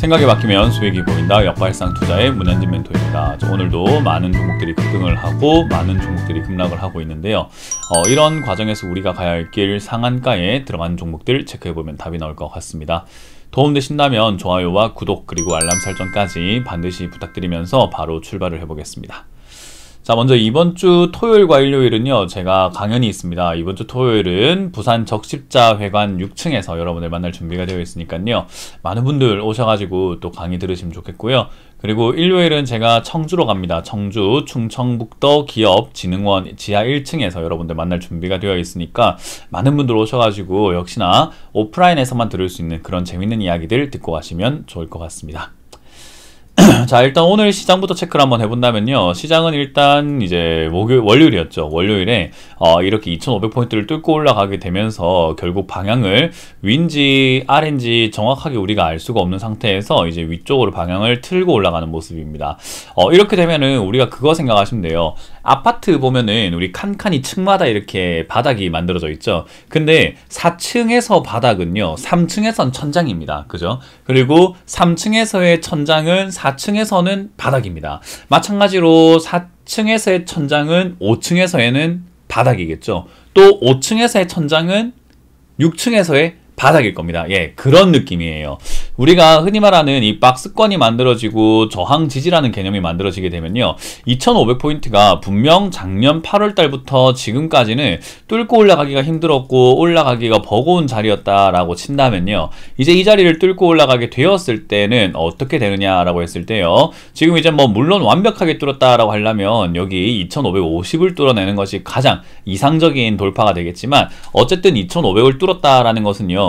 생각이 바뀌면 수익이 보인다. 역발상 투자의 문현진 멘토입니다. 오늘도 많은 종목들이 급등을 하고 많은 종목들이 급락을 하고 있는데요. 이런 과정에서 우리가 가야 할 길 상한가에 들어가는 종목들 체크해보면 답이 나올 것 같습니다. 도움되신다면 좋아요와 구독 그리고 알람 설정까지 반드시 부탁드리면서 바로 출발을 해보겠습니다. 자, 먼저 이번 주 토요일과 일요일은요, 제가 강연이 있습니다. 이번 주 토요일은 부산 적십자회관 6층에서 여러분들 만날 준비가 되어 있으니까요. 많은 분들 오셔가지고 또 강의 들으시면 좋겠고요. 그리고 일요일은 제가 청주로 갑니다. 청주 충청북도 기업진흥원 지하 1층에서 여러분들 만날 준비가 되어 있으니까 많은 분들 오셔가지고 역시나 오프라인에서만 들을 수 있는 그런 재밌는 이야기들 듣고 가시면 좋을 것 같습니다. 자, 일단 오늘 시장부터 체크를 한번 해본다면요. 시장은 일단 이제 월요일이었죠. 월요일에 이렇게 2500포인트를 뚫고 올라가게 되면서 결국 방향을 위인지 아래인지 정확하게 우리가 알 수가 없는 상태에서 이제 위쪽으로 방향을 틀고 올라가는 모습입니다. 이렇게 되면은 우리가 그거 생각하시면 돼요. 아파트 보면은 우리 칸칸이 층마다 이렇게 바닥이 만들어져 있죠. 근데 4층에서 바닥은요, 3층에선 천장입니다. 그죠? 그리고 3층에서의 천장은 4층에서는 바닥입니다. 마찬가지로 4층에서의 천장은 5층에서의 바닥이겠죠. 또 5층에서의 천장은 6층에서의 바닥일 겁니다. 예, 그런 느낌이에요. 우리가 흔히 말하는 이 박스권이 만들어지고 저항 지지라는 개념이 만들어지게 되면요, 2500포인트가 분명 작년 8월 달부터 지금까지는 뚫고 올라가기가 힘들었고 올라가기가 버거운 자리였다라고 친다면요, 이제 이 자리를 뚫고 올라가게 되었을 때는 어떻게 되느냐라고 했을 때요, 지금 이제 뭐 물론 완벽하게 뚫었다라고 하려면 여기 2550을 뚫어내는 것이 가장 이상적인 돌파가 되겠지만, 어쨌든 2500을 뚫었다라는 것은요,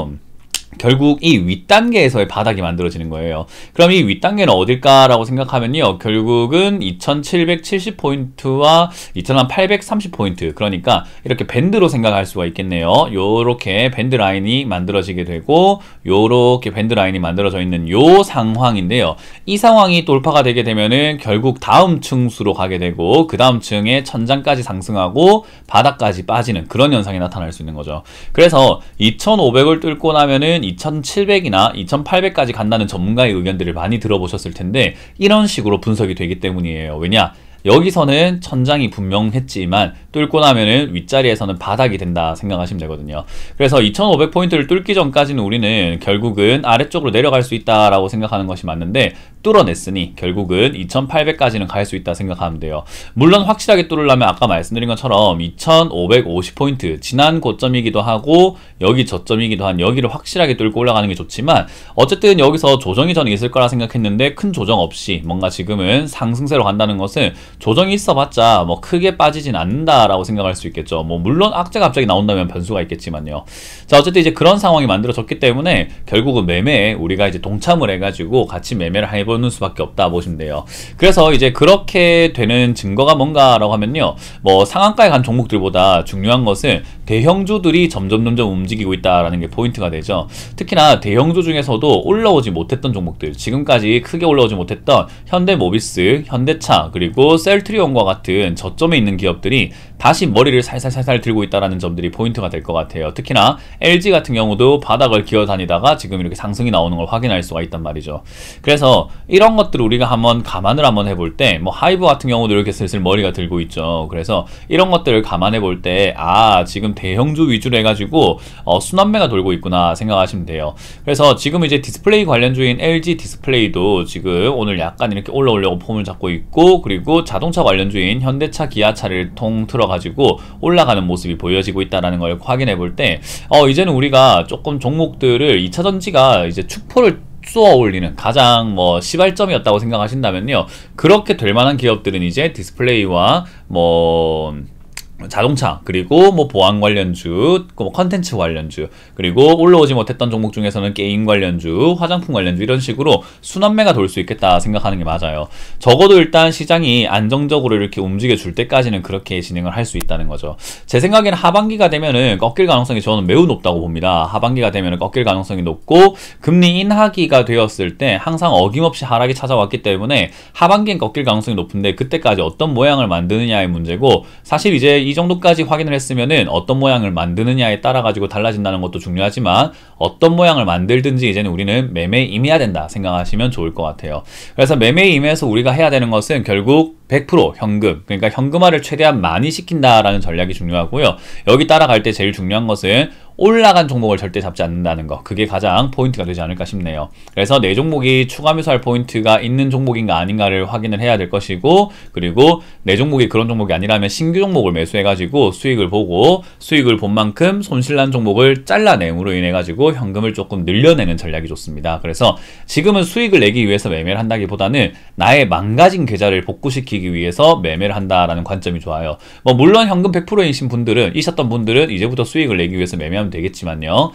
결국 이 윗단계에서의 바닥이 만들어지는 거예요. 그럼 이 윗단계는 어딜까라고 생각하면요, 결국은 2770포인트와 2830포인트, 그러니까 이렇게 밴드로 생각할 수가 있겠네요. 요렇게 밴드 라인이 만들어지게 되고 요렇게 밴드 라인이 만들어져 있는 요 상황인데요, 이 상황이 돌파가 되게 되면은 결국 다음 층수로 가게 되고 그 다음 층의 천장까지 상승하고 바닥까지 빠지는 그런 현상이 나타날 수 있는 거죠. 그래서 2500을 뚫고 나면은 2700이나 2800까지 간다는 전문가의 의견들을 많이 들어보셨을 텐데, 이런 식으로 분석이 되기 때문이에요. 왜냐? 여기서는 천장이 분명했지만 뚫고 나면은 윗자리에서는 바닥이 된다 생각하시면 되거든요. 그래서 2500포인트를 뚫기 전까지는 우리는 결국은 아래쪽으로 내려갈 수 있다라고 생각하는 것이 맞는데, 뚫어냈으니 결국은 2800까지는 갈 수 있다 생각하면 돼요. 물론 확실하게 뚫으려면 아까 말씀드린 것처럼 2550포인트, 지난 고점이기도 하고 여기 저점이기도 한 여기를 확실하게 뚫고 올라가는 게 좋지만, 어쨌든 여기서 조정이 저는 있을 거라 생각했는데 큰 조정 없이 뭔가 지금은 상승세로 간다는 것은 조정이 있어봤자 뭐 크게 빠지진 않는다라고 생각할 수 있겠죠. 뭐 물론 악재가 갑자기 나온다면 변수가 있겠지만요. 자, 어쨌든 이제 그런 상황이 만들어졌기 때문에 결국은 매매에 우리가 이제 동참을 해가지고 같이 매매를 해보는 수밖에 없다 보시면 돼요. 그래서 이제 그렇게 되는 증거가 뭔가라고 하면요, 뭐 상한가에 간 종목들보다 중요한 것은 대형주들이 점점 움직이고 있다라는 게 포인트가 되죠. 특히나 대형주 중에서도 올라오지 못했던 종목들, 지금까지 크게 올라오지 못했던 현대모비스, 현대차, 그리고 셀트리온과 같은 저점에 있는 기업들이 다시 머리를 살살살살 들고 있다는 점들이 포인트가 될 것 같아요. 특히나 LG 같은 경우도 바닥을 기어다니다가 지금 이렇게 상승이 나오는 걸 확인할 수가 있단 말이죠. 그래서 이런 것들을 우리가 한번 감안을 한번 해볼 때, 뭐 하이브 같은 경우도 이렇게 슬슬 머리가 들고 있죠. 그래서 이런 것들을 감안해 볼 때, 지금 대형주 위주로 해가지고 순환매가 돌고 있구나 생각하시면 돼요. 그래서 지금 이제 디스플레이 관련주인 LG 디스플레이도 지금 오늘 약간 이렇게 올라오려고 폼을 잡고 있고, 그리고 자동차 관련주인 현대차, 기아차를 통틀어가지고 올라가는 모습이 보여지고 있다는 걸 확인해 볼 때, 이제는 우리가 조금 종목들을 2차전지가 이제 축포를 쏘아 올리는 가장 뭐 시발점이었다고 생각하신다면요, 그렇게 될 만한 기업들은 이제 디스플레이와 뭐 자동차, 그리고 뭐 보안 관련주, 뭐 컨텐츠 관련주, 그리고 올라오지 못했던 종목 중에서는 게임 관련주, 화장품 관련주, 이런 식으로 순환매가 돌 수 있겠다 생각하는 게 맞아요. 적어도 일단 시장이 안정적으로 이렇게 움직여 줄 때까지는 그렇게 진행을 할 수 있다는 거죠. 제 생각에는 하반기가 되면은 꺾일 가능성이 저는 매우 높다고 봅니다. 하반기가 되면은 꺾일 가능성이 높고, 금리 인하기가 되었을 때 항상 어김없이 하락이 찾아왔기 때문에 하반기엔 꺾일 가능성이 높은데, 그때까지 어떤 모양을 만드느냐의 문제고, 사실 이제 이 정도까지 확인을 했으면은 어떤 모양을 만드느냐에 따라 가지고 달라진다는 것도 중요하지만 어떤 모양을 만들든지 이제는 우리는 매매에 임해야 된다 생각하시면 좋을 것 같아요. 그래서 매매에 임해서 우리가 해야 되는 것은 결국 100% 현금, 그러니까 현금화를 최대한 많이 시킨다라는 전략이 중요하고요. 여기 따라갈 때 제일 중요한 것은 올라간 종목을 절대 잡지 않는다는 거, 그게 가장 포인트가 되지 않을까 싶네요. 그래서 내 종목이 추가 매수할 포인트가 있는 종목인가 아닌가를 확인을 해야 될 것이고, 그리고 내 종목이 그런 종목이 아니라면 신규 종목을 매수해가지고 수익을 보고 수익을 본 만큼 손실난 종목을 잘라냄으로 인해가지고 현금을 조금 늘려내는 전략이 좋습니다. 그래서 지금은 수익을 내기 위해서 매매를 한다기보다는 나의 망가진 계좌를 복구시키기 위해서 매매를 한다라는 관점이 좋아요. 뭐 물론 현금 100%이신 분들은, 이셨던 분들은 이제부터 수익을 내기 위해서 매매하면 되겠지만요.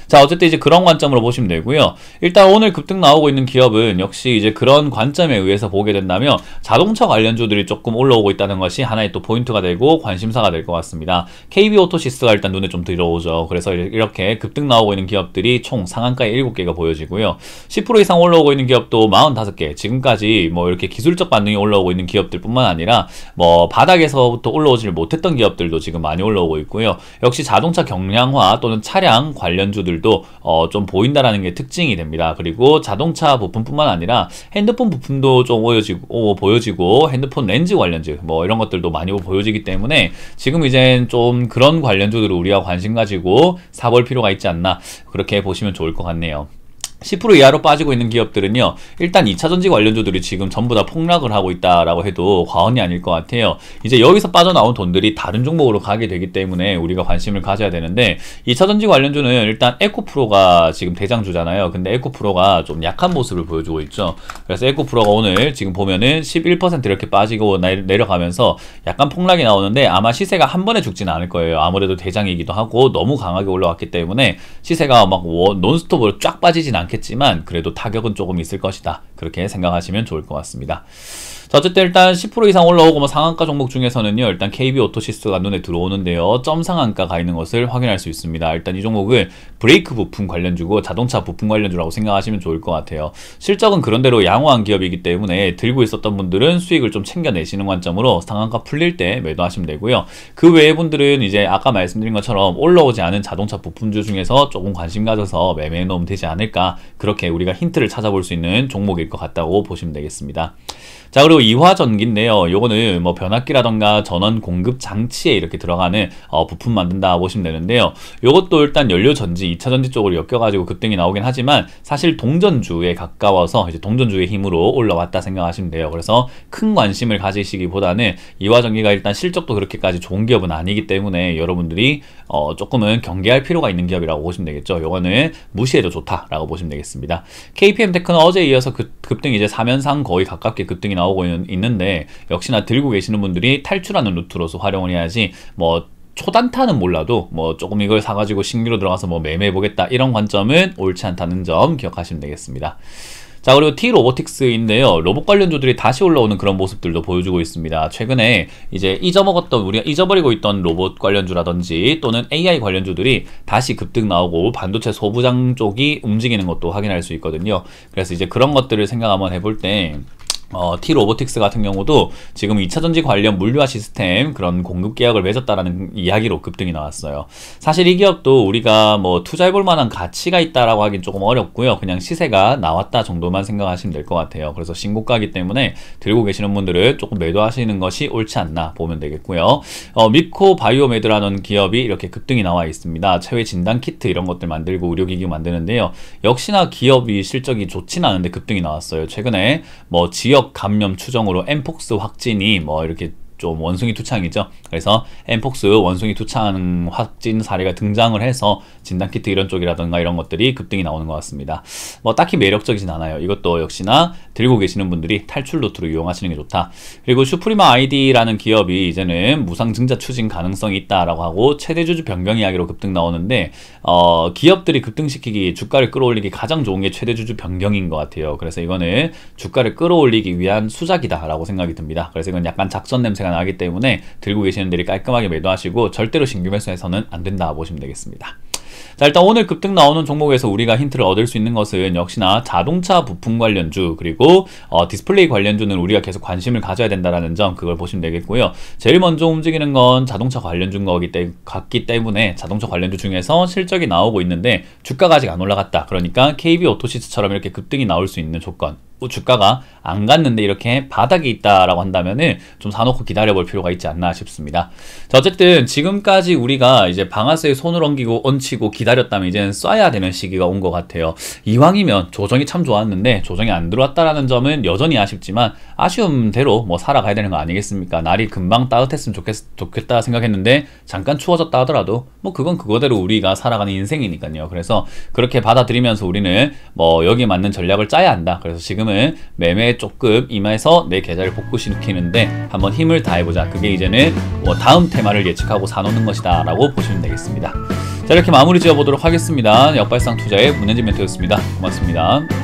자, 어쨌든 이제 그런 관점으로 보시면 되고요. 일단 오늘 급등 나오고 있는 기업은 역시 이제 그런 관점에 의해서 보게 된다면 자동차 관련주들이 조금 올라오고 있다는 것이 하나의 또 포인트가 되고 관심사가 될 것 같습니다. KB오토시스가 일단 눈에 좀 들어오죠. 그래서 이렇게 급등 나오고 있는 기업들이 총 상한가에 7개가 보여지고요. 10% 이상 올라오고 있는 기업도 45개, 지금까지 뭐 이렇게 기술적 반등이 올라오고 있는 기업들 뿐만 아니라 뭐 바닥에서부터 올라오질 못했던 기업들도 지금 많이 올라오고 있고요. 역시 자동차 경량화 또는 차량 관련주들도 좀 보인다라는 게 특징이 됩니다. 그리고 자동차 부품뿐만 아니라 핸드폰 부품도 좀 보여지고 핸드폰 렌즈 관련주 뭐 이런 것들도 많이 보여지기 때문에 지금 이젠 좀 그런 관련주들을 우리가 관심 가지고 사볼 필요가 있지 않나, 그렇게 보시면 좋을 것 같네요. 10% 이하로 빠지고 있는 기업들은요, 일단 2차전지 관련주들이 지금 전부 다 폭락을 하고 있다라고 해도 과언이 아닐 것 같아요. 이제 여기서 빠져나온 돈들이 다른 종목으로 가게 되기 때문에 우리가 관심을 가져야 되는데, 2차전지 관련주는 일단 에코프로가 지금 대장주잖아요. 근데 에코프로가 좀 약한 모습을 보여주고 있죠. 그래서 에코프로가 오늘 지금 보면은 11% 이렇게 빠지고 내려가면서 약간 폭락이 나오는데 아마 시세가 한 번에 죽지는 않을 거예요. 아무래도 대장이기도 하고 너무 강하게 올라왔기 때문에 시세가 막 논스톱으로 쫙 빠지진 않겠죠. 지만 그래도 타격은 조금 있을 것이다, 그렇게 생각하시면 좋을 것 같습니다. 자, 어쨌든 일단 10% 이상 올라오고 뭐 상한가 종목 중에서는요, 일단 KB오토시스가 눈에 들어오는데요, 점 상한가가 있는 것을 확인할 수 있습니다. 일단 이 종목은 브레이크 부품 관련주고 자동차 부품 관련주라고 생각하시면 좋을 것 같아요. 실적은 그런대로 양호한 기업이기 때문에 들고 있었던 분들은 수익을 좀 챙겨내시는 관점으로 상한가 풀릴 때 매도하시면 되고요. 그 외의 분들은 이제 아까 말씀드린 것처럼 올라오지 않은 자동차 부품주 중에서 조금 관심 가져서 매매해 놓으면 되지 않을까, 그렇게 우리가 힌트를 찾아볼 수 있는 종목일 것 같다고 보시면 되겠습니다. 자, 그리고 이화전기인데요. 요거는 뭐 변압기라던가 전원 공급 장치에 이렇게 들어가는 부품 만든다 보시면 되는데요. 요것도 일단 연료전지, 2차전지 쪽으로 엮여가지고 급등이 나오긴 하지만 사실 동전주에 가까워서 이제 동전주의 힘으로 올라왔다 생각하시면 돼요. 그래서 큰 관심을 가지시기보다는 이화전기가 일단 실적도 그렇게까지 좋은 기업은 아니기 때문에 여러분들이 조금은 경계할 필요가 있는 기업이라고 보시면 되겠죠. 요거는 무시해도 좋다라고 보시면 되겠습니다. KPM테크는 어제에 이어서 급등이 이제 3연상 거의 가깝게 급등이 나오고 있는데, 역시나 들고 계시는 분들이 탈출하는 루트로서 활용을 해야지, 뭐 초단타는 몰라도 뭐 조금 이걸 사가지고 신규로 들어가서 뭐 매매해보겠다, 이런 관점은 옳지 않다는 점 기억하시면 되겠습니다. 자, 그리고 T-로보틱스인데요. 로봇 관련주들이 다시 올라오는 그런 모습들도 보여주고 있습니다. 최근에 이제 우리가 잊어버리고 있던 로봇 관련주라든지 또는 AI 관련주들이 다시 급등 나오고 반도체 소부장 쪽이 움직이는 것도 확인할 수 있거든요. 그래서 이제 그런 것들을 생각 한번 해볼 때 T-로보틱스 같은 경우도 지금 2차전지 관련 물류화 시스템 그런 공급 계약을 맺었다라는 이야기로 급등이 나왔어요. 사실 이 기업도 우리가 뭐 투자해볼 만한 가치가 있다라고 하긴 조금 어렵고요. 그냥 시세가 나왔다 정도만 생각하시면 될 것 같아요. 그래서 신고가이기 때문에 들고 계시는 분들은 조금 매도하시는 것이 옳지 않나 보면 되겠고요. 미코 바이오메드라는 기업이 이렇게 급등이 나와 있습니다. 체외 진단 키트 이런 것들 만들고 의료기기 만드는데요. 역시나 기업이 실적이 좋지는 않은데 급등이 나왔어요. 최근에 뭐 지역 감염 추정으로 엠폭스 확진이 뭐 이렇게 좀 원숭이 투창이죠. 그래서 엠폭스 원숭이 투창 확진 사례가 등장을 해서 진단키트 이런 쪽이라든가 이런 것들이 급등이 나오는 것 같습니다. 뭐 딱히 매력적이진 않아요. 이것도 역시나 들고 계시는 분들이 탈출 루트로 이용하시는 게 좋다. 그리고 슈프리마 아이디라는 기업이 이제는 무상증자 추진 가능성이 있다라고 하고 최대 주주 변경 이야기로 급등 나오는데, 기업들이 급등시키기, 주가를 끌어올리기 가장 좋은 게 최대 주주 변경인 것 같아요. 그래서 이거는 주가를 끌어올리기 위한 수작이다라고 생각이 듭니다. 그래서 이건 약간 작전 냄새가 나기 때문에 들고 계시는 분들이 깔끔하게 매도하시고 절대로 신규 매수해서는 안 된다 보시면 되겠습니다. 자, 일단 오늘 급등 나오는 종목에서 우리가 힌트를 얻을 수 있는 것은 역시나 자동차 부품 관련주 그리고 디스플레이 관련주는 우리가 계속 관심을 가져야 된다는 점, 그걸 보시면 되겠고요. 제일 먼저 움직이는 건 자동차 관련주인 같기 때문에 자동차 관련주 중에서 실적이 나오고 있는데 주가가 아직 안 올라갔다. 그러니까 KB오토시스처럼 이렇게 급등이 나올 수 있는 조건, 주가가 안 갔는데 이렇게 바닥이 있다라고 한다면은 좀 사놓고 기다려볼 필요가 있지 않나 싶습니다. 자, 어쨌든 지금까지 우리가 이제 방아쇠에 손을 얹히고 기다렸다면 이제는 쏴야 되는 시기가 온 것 같아요. 이왕이면 조정이 참 좋았는데 조정이 안 들어왔다라는 점은 여전히 아쉽지만 아쉬움대로 뭐 살아가야 되는 거 아니겠습니까? 날이 금방 따뜻했으면 좋겠다 생각했는데 잠깐 추워졌다 하더라도 뭐 그건 그거대로 우리가 살아가는 인생이니까요. 그래서 그렇게 받아들이면서 우리는 뭐 여기에 맞는 전략을 짜야 한다. 그래서 지금은 매매에 조금 임해서 내 계좌를 복구시키는데 한번 힘을 다해보자. 그게 이제는 뭐 다음 테마를 예측하고 사놓는 것이다 라고 보시면 되겠습니다. 자, 이렇게 마무리 지어보도록 하겠습니다. 역발상 투자의 문현진 멘토였습니다. 고맙습니다.